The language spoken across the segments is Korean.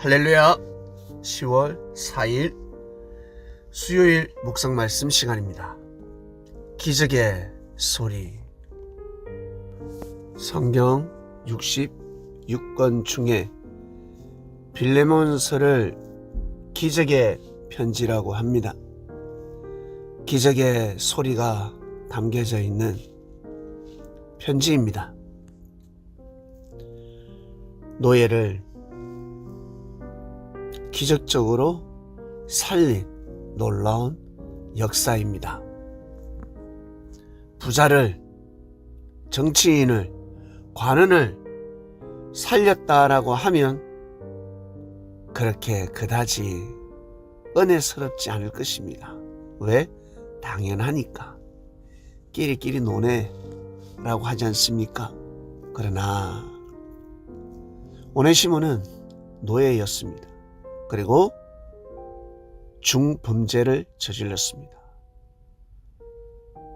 할렐루야. 10월 4일 수요일 묵상 말씀 시간입니다. 기적의 소리. 성경 66권 중에 빌레몬서를 기적의 편지라고 합니다. 기적의 소리가 담겨져 있는 편지입니다. 노예를 기적적으로 살린 놀라운 역사입니다. 부자를, 정치인을, 관원을 살렸다라고 하면 그렇게 그다지 은혜스럽지 않을 것입니다. 왜? 당연하니까. 끼리끼리 노네라고 하지 않습니까? 그러나 오네시모는 노예였습니다. 그리고 중범죄를 저질렀습니다.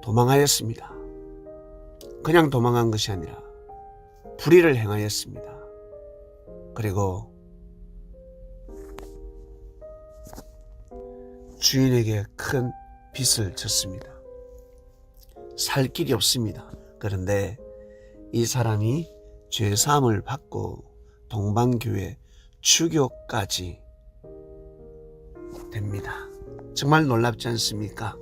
도망하였습니다. 그냥 도망한 것이 아니라 불의를 행하였습니다. 그리고 주인에게 큰 빚을 졌습니다. 살 길이 없습니다. 그런데 이 사람이 죄사함을 받고 동방교회 추교까지 됩니다. 정말 놀랍지 않습니까?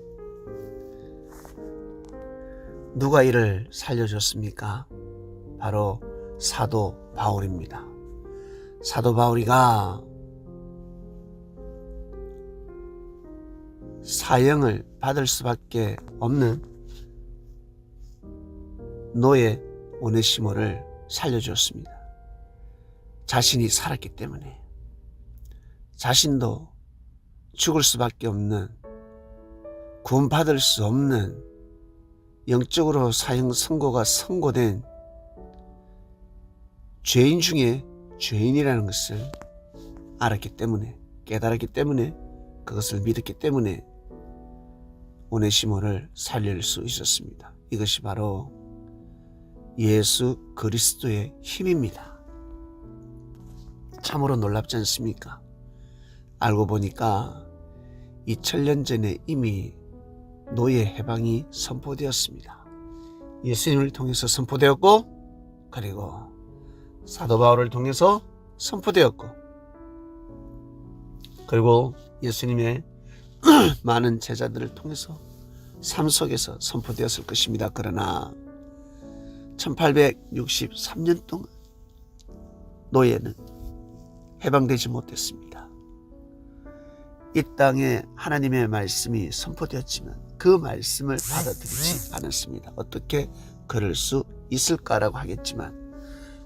누가 이를 살려줬습니까? 바로 사도 바울입니다. 사도 바울이가 사형을 받을 수밖에 없는 노예 오네시모를 살려줬습니다. 자신이 살았기 때문에. 자신도 죽을 수밖에 없는, 구원받을 수 없는, 영적으로 사형 선고가 선고된 죄인 중에 죄인이라는 것을 알았기 때문에, 깨달았기 때문에, 그것을 믿었기 때문에 오네시모를 살릴 수 있었습니다. 이것이 바로 예수 그리스도의 힘입니다. 참으로 놀랍지 않습니까? 알고 보니까 2000년 전에 이미 노예 해방이 선포되었습니다. 예수님을 통해서 선포되었고, 그리고 사도 바울을 통해서 선포되었고, 그리고 예수님의 많은 제자들을 통해서 삶 속에서 선포되었을 것입니다. 그러나 1863년 동안 노예는 해방되지 못했습니다. 이 땅에 하나님의 말씀이 선포되었지만 그 말씀을 받아들이지 않았습니다. 어떻게 그럴 수 있을까라고 하겠지만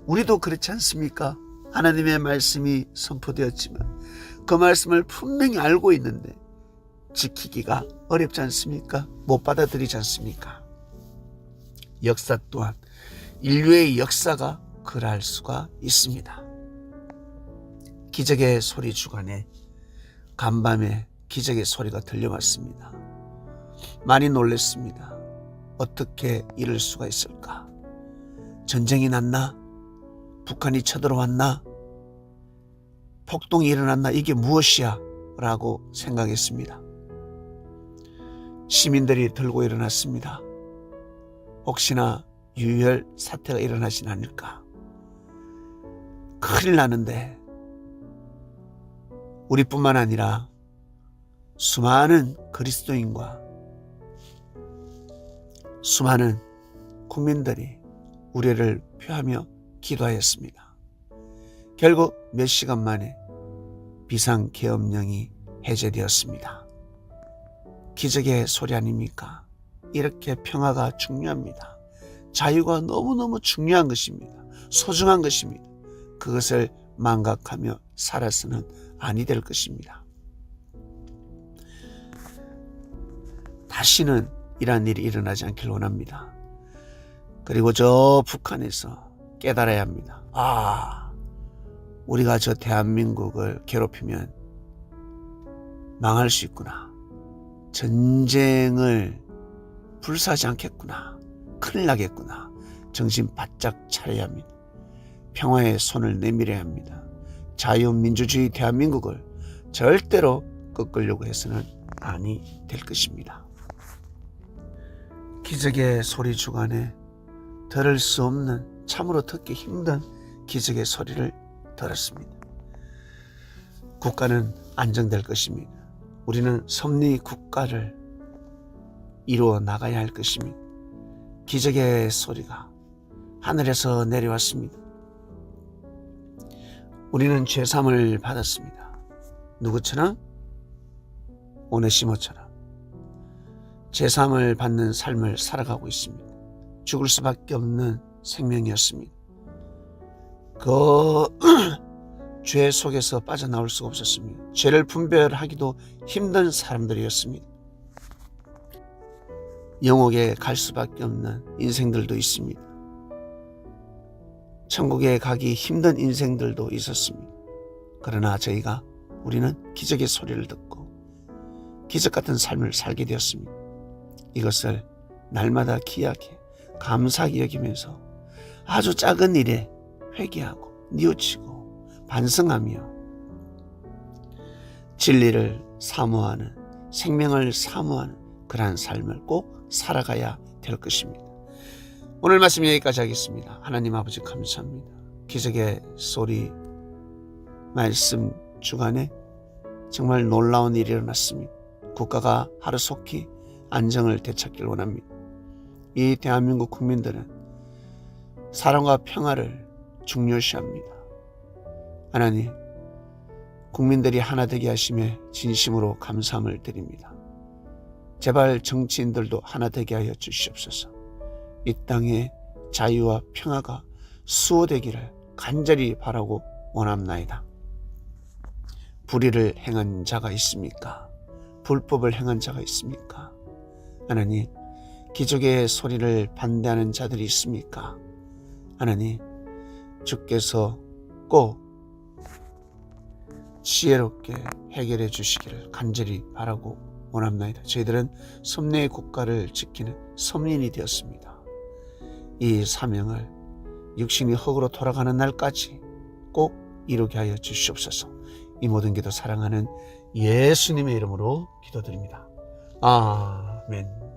우리도 그렇지 않습니까? 하나님의 말씀이 선포되었지만 그 말씀을 분명히 알고 있는데 지키기가 어렵지 않습니까? 못 받아들이지 않습니까? 역사 또한 인류의 역사가 그러할 수가 있습니다. 기적의 소리 주간에 간밤에 기적의 소리가 들려왔습니다. 많이 놀랐습니다. 어떻게 이럴 수가 있을까? 전쟁이 났나? 북한이 쳐들어왔나? 폭동이 일어났나? 이게 무엇이야? 라고 생각했습니다. 시민들이 들고 일어났습니다. 혹시나 유혈 사태가 일어나진 않을까? 큰일 나는데 우리뿐만 아니라 수많은 그리스도인과 수많은 국민들이 우려를 표하며 기도하였습니다. 결국 몇 시간 만에 비상계엄령이 해제되었습니다. 기적의 소리 아닙니까? 이렇게 평화가 중요합니다. 자유가 너무너무 중요한 것입니다. 소중한 것입니다. 그것을 망각하며 살아서는 아니 될 것입니다. 다시는 이러한 일이 일어나지 않길 원합니다. 그리고 저 북한에서 깨달아야 합니다. 우리가 저 대한민국을 괴롭히면 망할 수 있구나. 전쟁을 불사하지 않겠구나. 큰일 나겠구나. 정신 바짝 차려야 합니다. 평화의 손을 내밀어야 합니다. 자유민주주의 대한민국을 절대로 꺾으려고 해서는 아니 될 것입니다. 기적의 소리 주간에 들을 수 없는, 참으로 듣기 힘든 기적의 소리를 들었습니다. 국가는 안정될 것입니다. 우리는 섭리 국가를 이루어 나가야 할 것입니다. 기적의 소리가 하늘에서 내려왔습니다. 우리는 죄사함을 받았습니다. 누구처럼? 오네시모처럼 죄사함을 받는 삶을 살아가고 있습니다. 죽을 수밖에 없는 생명이었습니다. 그 죄 속에서 빠져나올 수가 없었습니다. 죄를 분별하기도 힘든 사람들이었습니다. 영옥에 갈 수밖에 없는 인생들도 있습니다. 천국에 가기 힘든 인생들도 있었습니다. 그러나 우리는 기적의 소리를 듣고 기적 같은 삶을 살게 되었습니다. 이것을 날마다 귀하게 감사하게 여기면서 아주 작은 일에 회개하고 뉘우치고 반성하며 진리를 사모하는, 생명을 사모하는 그러한 삶을 꼭 살아가야 될 것입니다. 오늘 말씀 여기까지 하겠습니다. 하나님 아버지 감사합니다. 기적의 소리 말씀 주간에 정말 놀라운 일이 일어났습니다. 국가가 하루속히 안정을 되찾기를 원합니다. 이 대한민국 국민들은 사랑과 평화를 중요시합니다. 하나님, 국민들이 하나 되게 하심에 진심으로 감사함을 드립니다. 제발 정치인들도 하나 되게 하여 주시옵소서. 이 땅에 자유와 평화가 수호되기를 간절히 바라고 원합나이다. 불의를 행한 자가 있습니까? 불법을 행한 자가 있습니까? 하나님, 기적의 소리를 반대하는 자들이 있습니까? 하나님, 주께서 꼭 지혜롭게 해결해 주시기를 간절히 바라고 원합나이다. 저희들은 섭리의 국가를 지키는 섭리인이 되었습니다. 이 사명을 육신이 흙으로 돌아가는 날까지 꼭 이루게 하여 주시옵소서. 이 모든 기도 사랑하는 예수님의 이름으로 기도드립니다. 아멘.